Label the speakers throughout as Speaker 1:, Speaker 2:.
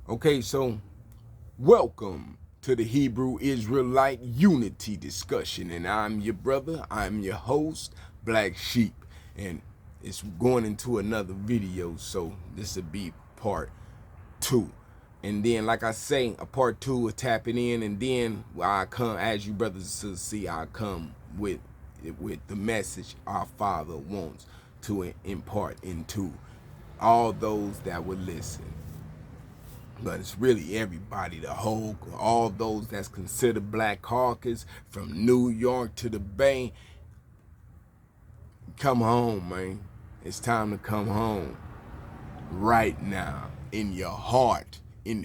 Speaker 1: Okay, so welcome to the Hebrew Israelite Unity discussion, and I'm your brother, I'm your host, Black Sheep, and it's going into another video, so this will be part two. And then, like I say, a part two is tapping in, and then I come, as you brothers and sisters see, I come with the message our Father wants to impart into all those that would listen. But it's really everybody, all those that's considered Black Caucus, from New York to the Bay. Come home, man. It's time to come home right now, in your heart.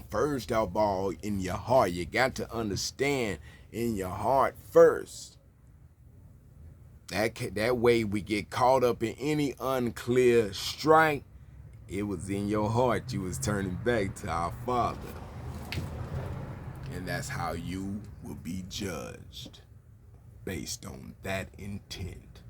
Speaker 1: First of all, in your heart. You got to understand in your heart first. That way we get caught up in any unclear strike. It was in your heart. You was turning back to our Father. And that's how you will be judged, based on that intent.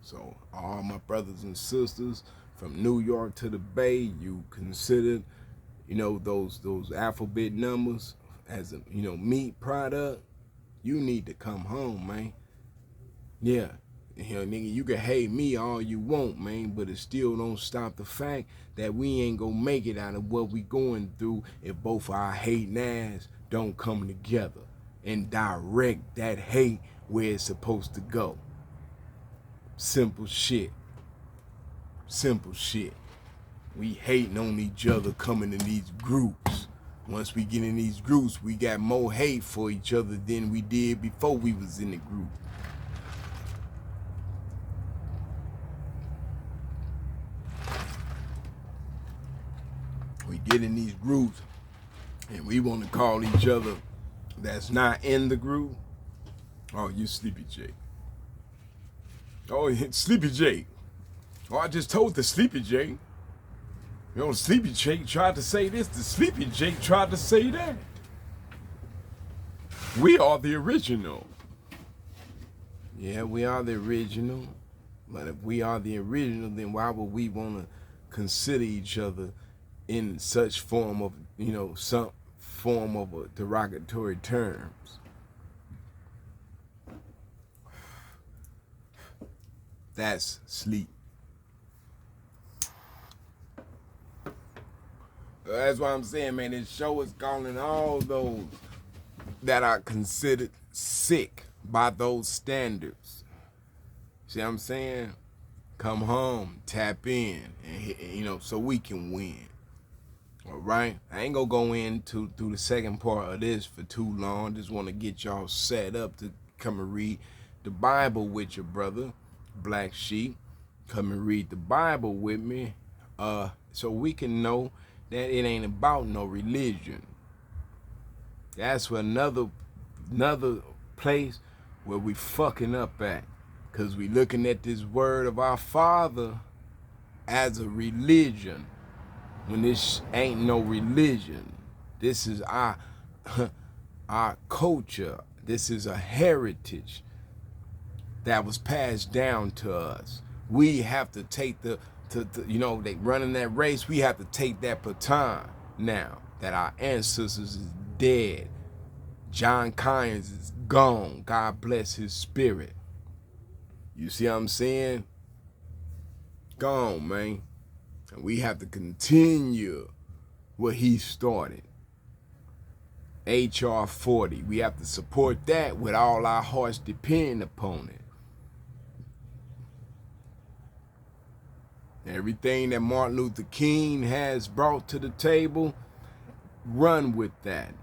Speaker 1: So all my brothers and sisters from New York to the Bay, you considered, those alphabet numbers as a meat product. You need to come home, man. Yeah. Nigga, you can hate me all you want, man, but it still don't stop the fact that we ain't gonna make it out of what we going through if both our hating ass don't come together and direct that hate where it's supposed to go. Simple shit. Simple shit. We hating on each other coming in these groups. Once we get in these groups, we got more hate for each other than we did before we was in the group. We get in these groups and we want to call each other that's not in the group. Oh, you Sleepy Jake. Oh, Sleepy Jake. Oh, I just told the Sleepy Jake. Sleepy Jake tried to say this, the Sleepy Jake tried to say that. We are the original. Yeah, we are the original. But if we are the original, then why would we want to consider each other in such form of, some form of a derogatory terms? That's sleep. That's what I'm saying, man. This show is calling all those that are considered sick by those standards. See what I'm saying? Come home, tap in, and so we can win. All right? I ain't gonna go into through the second part of this for too long. Just want to get y'all set up to come and read the Bible with your brother, Black Sheep. Come and read the Bible with me, so we can know that it ain't about no religion. That's where another place where we fucking up at, cause we looking at this word of our Father as a religion, when this ain't no religion. This is our culture. This is a heritage that was passed down to us. We have to take they running that race. We have to take that baton now that our ancestors is dead. John Kynes is gone. God bless his spirit. You see what I'm saying? Gone, man. And we have to continue what he started. HR 40. We have to support that with all our hearts depending upon it. Everything that Martin Luther King has brought to the table, run with that.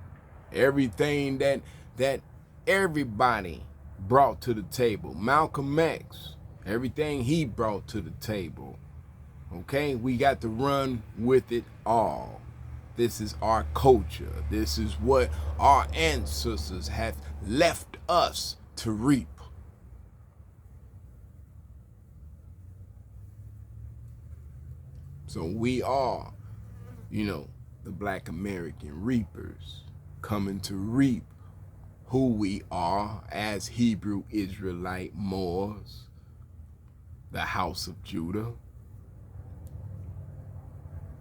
Speaker 1: Everything that everybody brought to the table. Malcolm X, everything he brought to the table. Okay, we got to run with it all. This is our culture. This is what our ancestors have left us to reap. So we are, the Black American reapers, coming to reap who we are as Hebrew Israelite Moors, the house of Judah.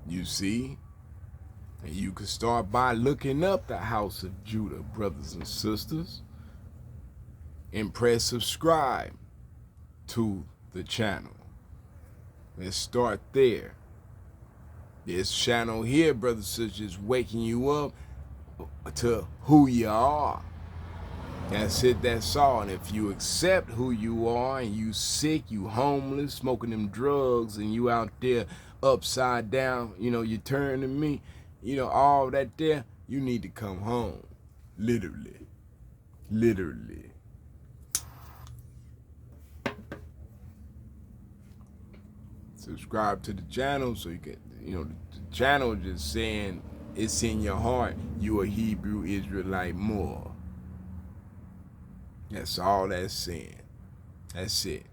Speaker 1: You see? And you can start by looking up the house of Judah, brothers and sisters, and press subscribe to the channel. Let's start there. This channel here, brothers and sisters, is waking you up to who you are. That's it, that's all. And if you accept who you are and you sick, you homeless, smoking them drugs, and you out there upside down, you turn to me, all that there, you need to come home. Literally. Literally. Subscribe to the channel so you get, the channel just saying it's in your heart, you a Hebrew Israelite more. That's all that's saying. That's it.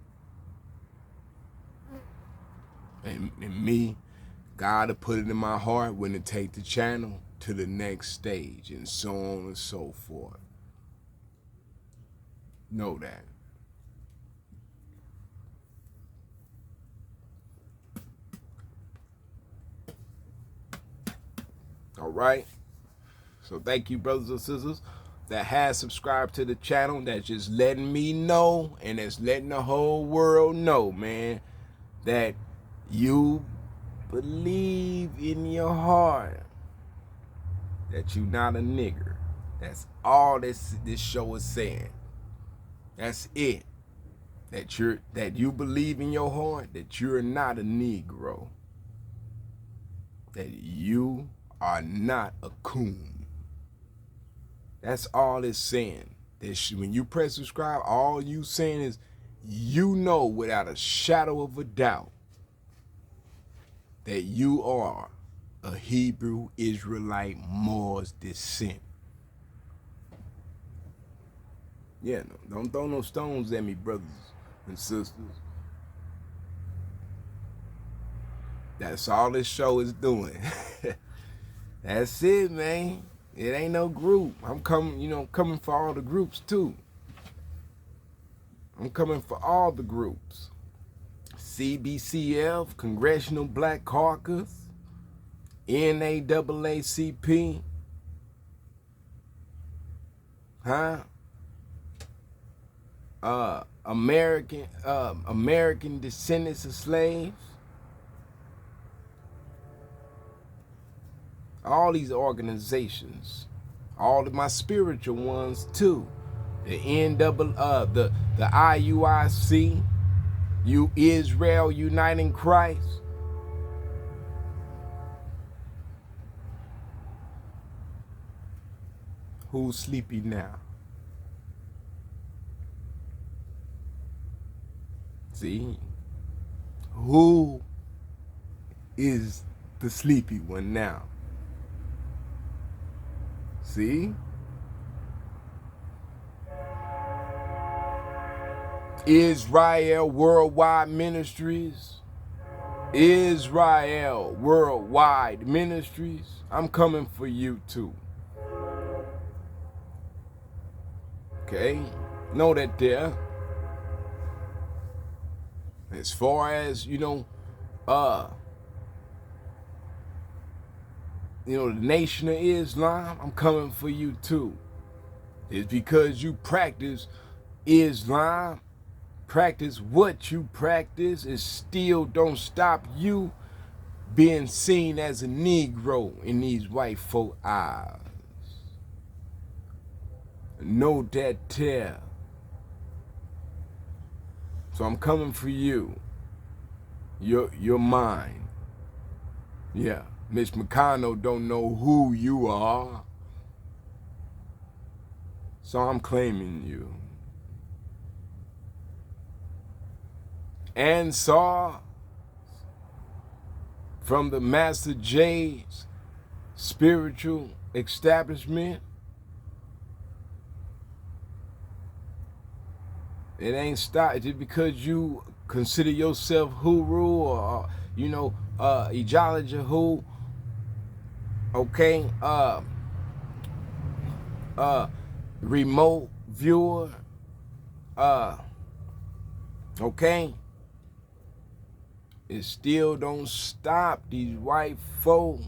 Speaker 1: And me, God will put it in my heart when to take the channel to the next stage, and so on and so forth. Know that. All right. So thank you, brothers and sisters, that has subscribed to the channel. That's just letting me know, and that's letting the whole world know, man, that you believe in your heart that you not a nigger. That's all this show is saying. That's it. That you believe in your heart that you're not a Negro. That you are not a coon. That's all it's saying. When you press subscribe, all you saying is, without a shadow of a doubt that you are a Hebrew Israelite Moors descent. Yeah, no, don't throw no stones at me, brothers and sisters. That's all this show is doing. That's it, man. It ain't no group. I'm coming for all the groups too. I'm coming for all the groups. CBCF, Congressional Black Caucus, NAACP, American Descendants of Slaves. All these organizations, all of my spiritual ones too. The IUIC, Israel Uniting Christ. Who's sleepy now? See? Who is the sleepy one now? See? Israel Worldwide Ministries. Israel Worldwide Ministries. I'm coming for you too. Okay? Know that there. As far as, the Nation of Islam, I'm coming for you too. It's because you practice Islam, practice what you practice, it still don't stop you being seen as a Negro in these white folk eyes. Know that there. So I'm coming for you. Your mind. Yeah. Mitch McConnell don't know who you are. So I'm claiming you. Ansar from the Master J's spiritual establishment. It ain't stopped just because you consider yourself Huru or Elijah who. Okay, remote viewer, okay, it still don't stop these white folk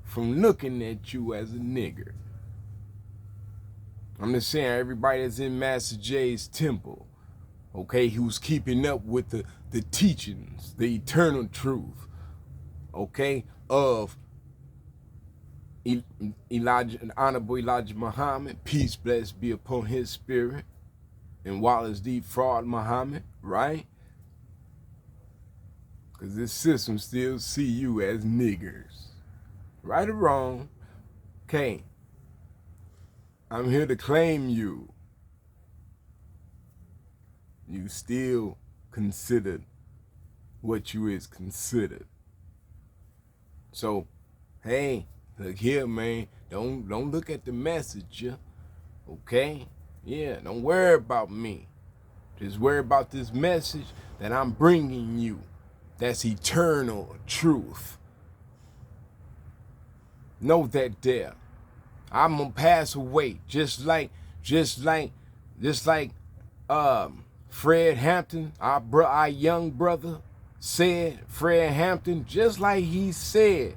Speaker 1: from looking at you as a nigger. I'm just saying, everybody that's in Master J's temple, okay, who's keeping up with the teachings, the eternal truth, okay, of Elijah, Honorable Elijah Muhammad, peace blessed be upon his spirit, and Wallace D. Fraud Muhammad, right? Because this system still see you as niggers. Right or wrong, okay, I'm here to claim you. You still considered what you is considered. So, hey, look here, man. Don't look at the messenger, okay? Yeah, don't worry about me. Just worry about this message that I'm bringing you. That's eternal truth. Know that there. I'm gonna pass away, just like Fred Hampton, our young brother said. Fred Hampton, just like he said,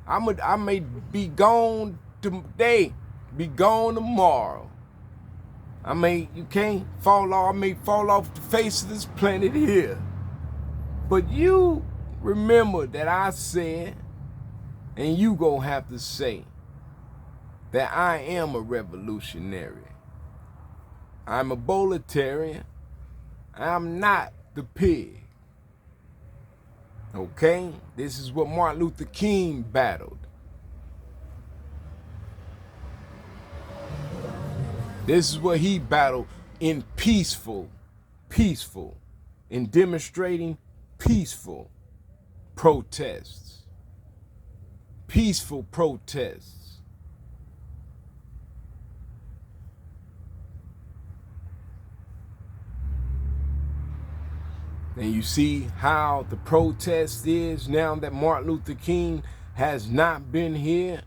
Speaker 1: I may be gone today, be gone tomorrow. You can't fall off. I may fall off the face of this planet here. But you remember that I said, and you gonna have to say, that I am a revolutionary. I'm a proletarian. I'm not the pig. Okay? This is what Martin Luther King battled. This is what he battled in peaceful, in demonstrating peaceful protests. Peaceful protests. And you see how the protest is now that Martin Luther King has not been here.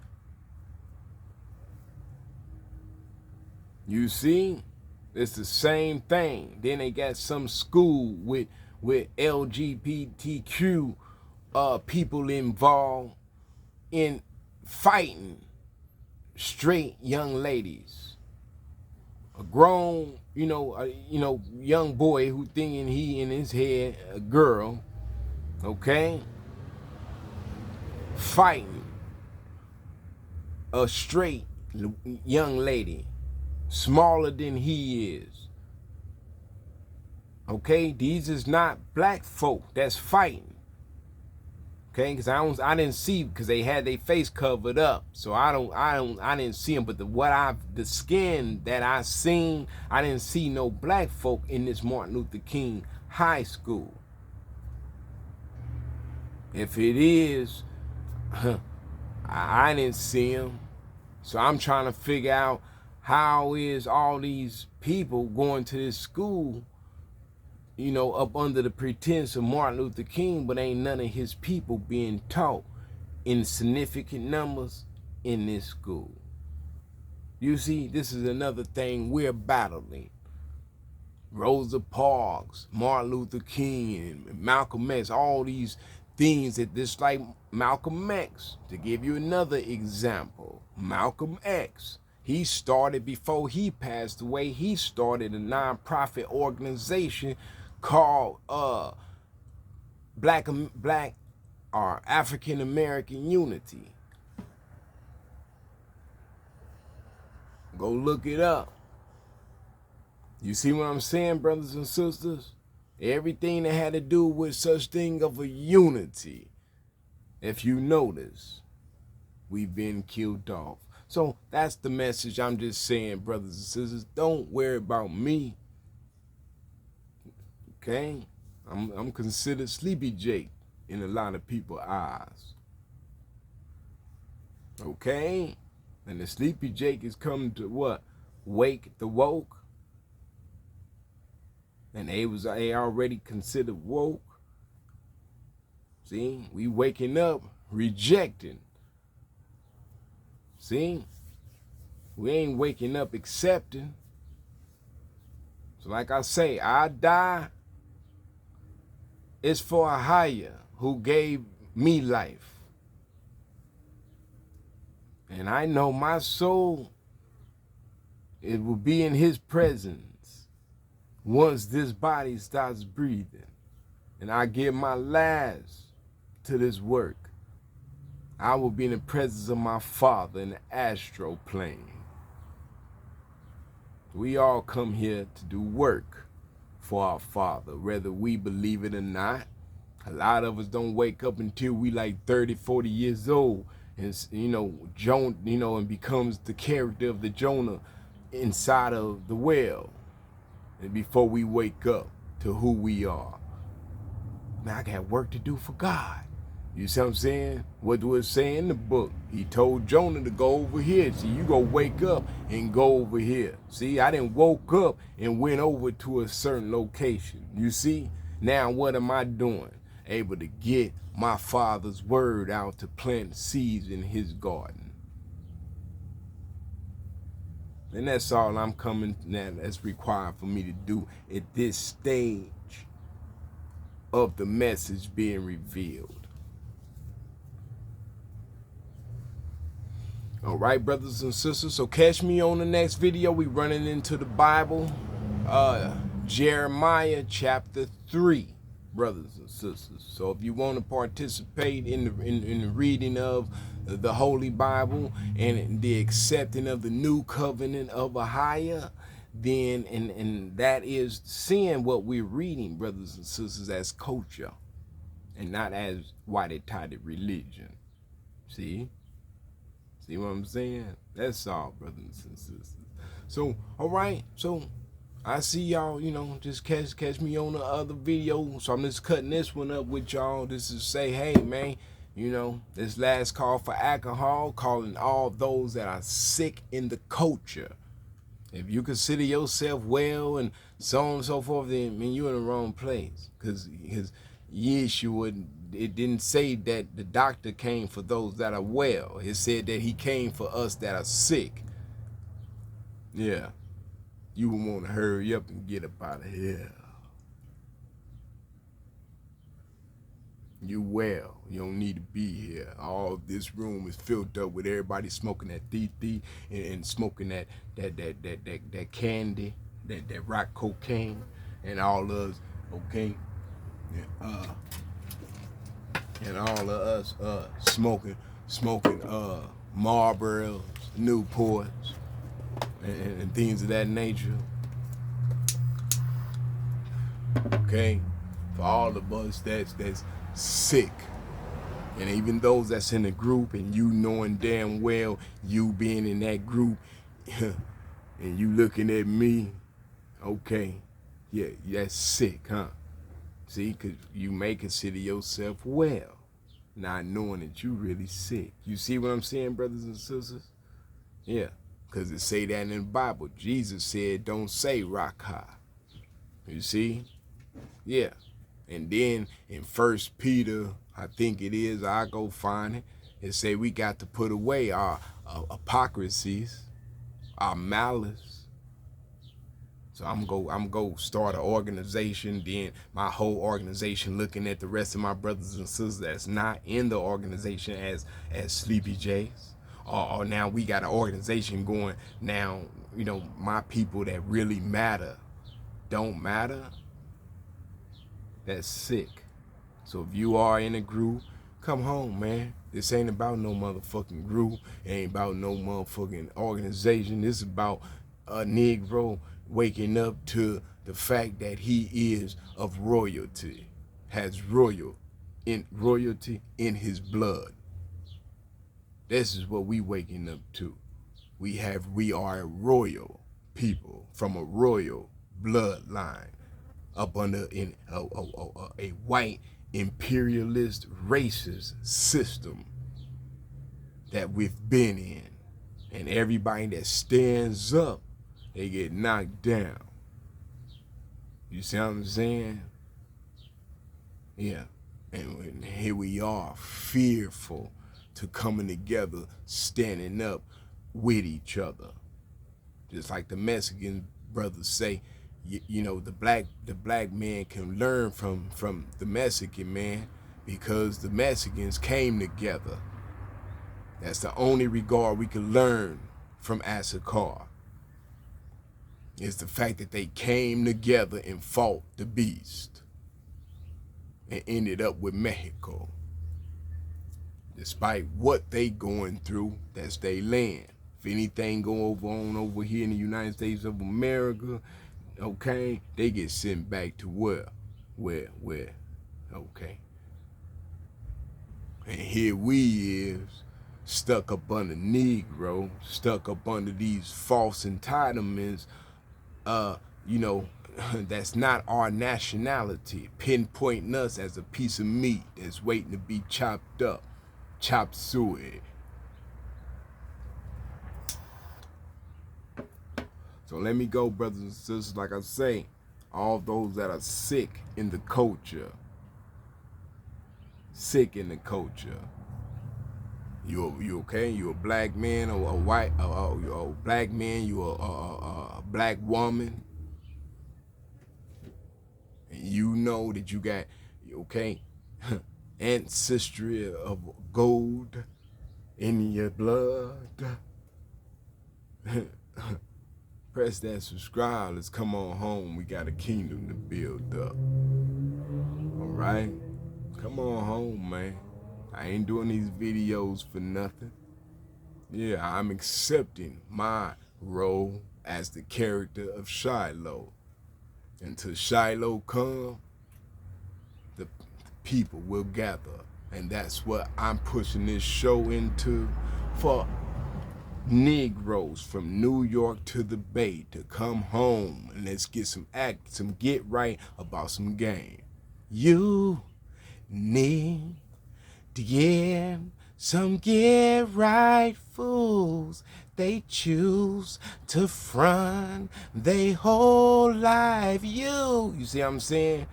Speaker 1: You see, it's the same thing. Then they got some school with LGBTQ people involved in fighting straight young ladies. A grown, young boy who thinking he in his head a girl, okay, fighting a straight young lady, smaller than he is. Okay, these is not black folk that's fighting. Okay, because I didn't see, because they had their face covered up, so I didn't see them. But the skin that I seen, I didn't see no black folk in this Martin Luther King High School. If it is, I didn't see them. So I'm trying to figure out how is all these people going to this school, up under the pretense of Martin Luther King, but ain't none of his people being taught in significant numbers in this school. You see, this is another thing we're battling. Rosa Parks, Martin Luther King, and Malcolm X, all these things that just like Malcolm X. To give you another example, Malcolm X, he started, before he passed away, he started a non-profit organization called Black or African American Unity. Go look it up. You see what I'm saying, brothers and sisters? Everything that had to do with such thing of a unity, if you notice, we've been killed off. So that's the message. I'm just saying, brothers and sisters, don't worry about me. Okay? I'm considered Sleepy Jake in a lot of people's eyes. Okay? And the Sleepy Jake is coming to what? Wake the woke. And they already considered woke. See? We waking up, rejecting. See? We ain't waking up accepting. So like I say, I die. It's for a higher who gave me life. And I know my soul, it will be in his presence once this body starts breathing. And I give my last to this work. I will be in the presence of my Father in the astral plane. We all come here to do work for our Father, whether we believe it or not. A lot of us don't wake up until we like 30, 40 years old, and Jonah, and becomes the character of the Jonah inside of the whale. And before we wake up to who we are, man, I got work to do for God. You see what I'm saying? What do it say in the book? He told Jonah to go over here. See, you go wake up and go over here. See, I didn't woke up and went over to a certain location. You see? Now what am I doing? Able to get my Father's word out to plant seeds in his garden. And that's all I'm coming now. That's required for me to do at this stage of the message being revealed. All right, brothers and sisters, so catch me on the next video. We running into the Bible, Jeremiah chapter 3, brothers and sisters. So if you want to participate in the reading of the Holy Bible and the accepting of the new covenant of Ahia, then and that is seeing what we're reading, brothers and sisters, as culture and not as white-tied religion. See what I'm saying? That's all, brothers and sisters. So, all right. So, I see y'all, just catch me on the other video. So, I'm just cutting this one up with y'all. This is say, hey, man, this last call for alcohol, calling all those that are sick in the culture. If you consider yourself well and so on and so forth, then, I mean, you're in the wrong place. Because Yeshua, it didn't say that the doctor came for those that are well. It said that he came for us that are sick. Yeah. You would want to hurry up and get up out of here. You well. You don't need to be here. All this room is filled up with everybody smoking that TT and smoking that candy, that rock cocaine, and all of us, okay? And all of us smoking Marlboros, Newports, and things of that nature. Okay? For all of us that's sick. And even those that's in the group and you knowing damn well you being in that group and you looking at me, okay, yeah, that's sick, huh? See, because you may consider yourself well, not knowing that you really sick. You see what I'm saying, brothers and sisters? Yeah, because it say that in the Bible. Jesus said, don't say Rakha. You see? Yeah. And then in 1 Peter, I think it is, I go find it, it say we got to put away our hypocrisies, our malice. So I'm go start an organization, then my whole organization looking at the rest of my brothers and sisters that's not in the organization as Sleepy Jays. Or now we got an organization going now, my people that really matter don't matter. That's sick. So if you are in a group, come home, man. This ain't about no motherfucking group. It ain't about no motherfucking organization. This is about a Negro waking up to the fact that he is of royalty, has royalty in his blood. This is what we waking up to. We are a royal people from a royal bloodline up under a white imperialist racist system that we've been in. And everybody that stands up, they get knocked down. You see what I'm saying? Yeah. And here we are, fearful to coming together, standing up with each other. Just like the Mexican brothers say, you know, the black man can learn from the Mexican man, because the Mexicans came together. That's the only regard we can learn from Asakar, is the fact that they came together and fought the beast and ended up with Mexico. Despite what they going through, that's their land. If anything go over here in the United States of America, okay, they get sent back to where, okay. And here we is, stuck up under Negro, stuck up under these false entitlements, you know, that's not our nationality, pinpointing us as a piece of meat that's waiting to be chopped up, chop suey. So let me go, brothers and sisters. Like I say, all those that are sick in the culture, You okay? You a black man or a white, you a black man? You a black woman? And you know that you got, okay, ancestry of gold in your blood. Press that subscribe. Let's come on home. We got a kingdom to build up. All right? Come on home, man. I ain't doing these videos for nothing. Yeah, I'm accepting my role as the character of Shiloh. Until Shiloh come, the people will gather. And that's what I'm pushing this show into, for Negroes from New York to the Bay to come home and let's get some get right about some game. You need to get some get right fools. They choose to front they whole life. You see what I'm saying?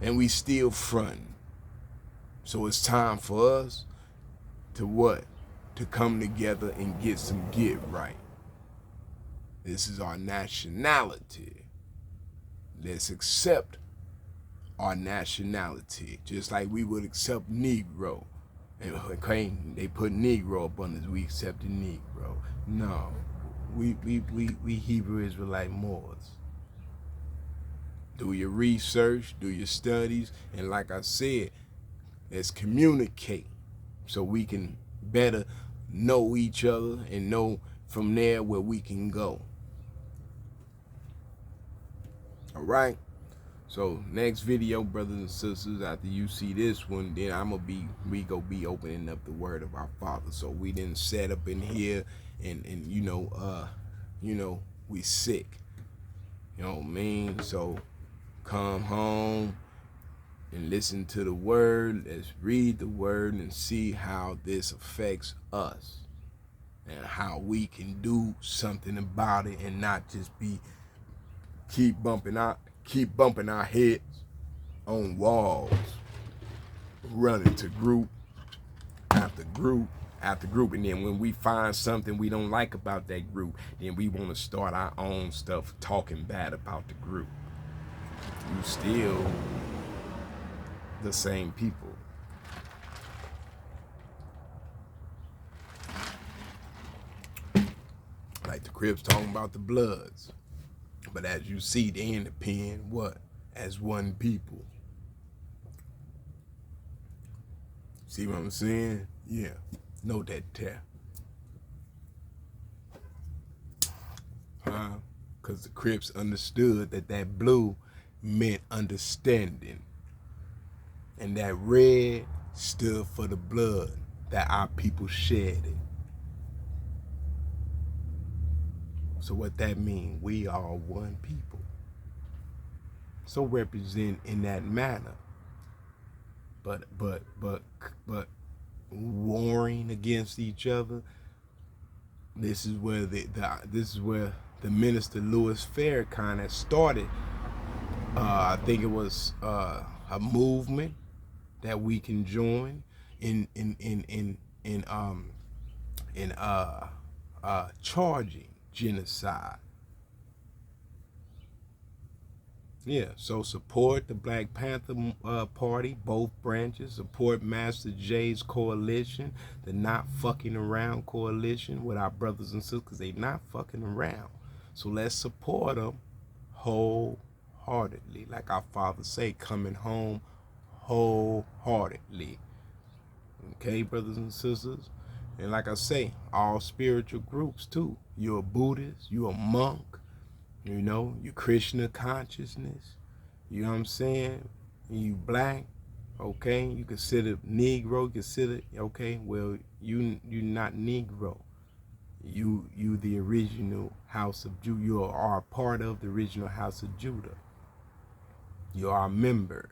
Speaker 1: And we still fronting. So it's time for us to what? To come together and get some get right. This is our nationality. Let's accept our nationality, just like we would accept Negro. And okay, they put Negro up on us, we accept the Negro. No, we Hebrew Israelite Moors. Do your research, do your studies, and like I said, let's communicate so we can better know each other and know from there where we can go. All right. So next video, brothers and sisters, after you see this one, then we go be opening up the word of our Father. So we didn't set up in here and you know, we sick. You know what I mean? So come home and listen to the word. Let's read the word and see how this affects us and how we can do something about it and not just keep bumping our heads on walls, running to group after group after group. And then when we find something we don't like about that group, then we want to start our own stuff talking bad about the group. You still the same people. Like the Crips talking about the Bloods. But as you see, they end up being what? As one people. See what I'm saying? Yeah. Know that there. Because the Crips understood that blue meant understanding. And that red stood for the blood that our people shedded. So what that means, we are one people. So represent in that manner. But warring against each other. This is where the Minister Louis Farrakhan had started. I think it was a movement that we can join in charging genocide. Yeah, so support the Black Panther Party, both branches. Support Master J's coalition, the Not Fucking Around coalition with our brothers and sisters, because they not fucking around. So let's support them wholeheartedly. Like our father say, coming home wholeheartedly. Okay, brothers and sisters? And like I say, all spiritual groups too. You're a Buddhist, you're a monk, you know, you Krishna consciousness, you know what I'm saying? You black, okay, you consider Negro, consider, okay, well, you not Negro. You the original house of Judah. You are part of the original house of Judah. You are a member.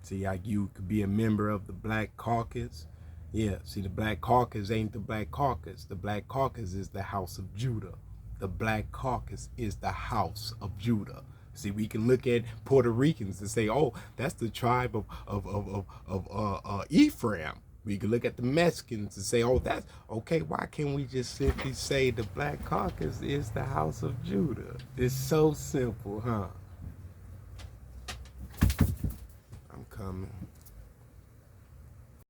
Speaker 1: See, like you could be a member of the Black Caucus. Yeah, see, the Black Caucus ain't the Black Caucus. The Black Caucus is the house of Judah. The Black Caucus is the house of Judah. See, we can look at Puerto Ricans and say, oh, that's the tribe of Ephraim. We can look at the Mexicans and say, oh, that's okay. Why can't we just simply say the Black Caucus is the house of Judah? It's so simple, huh? I'm coming.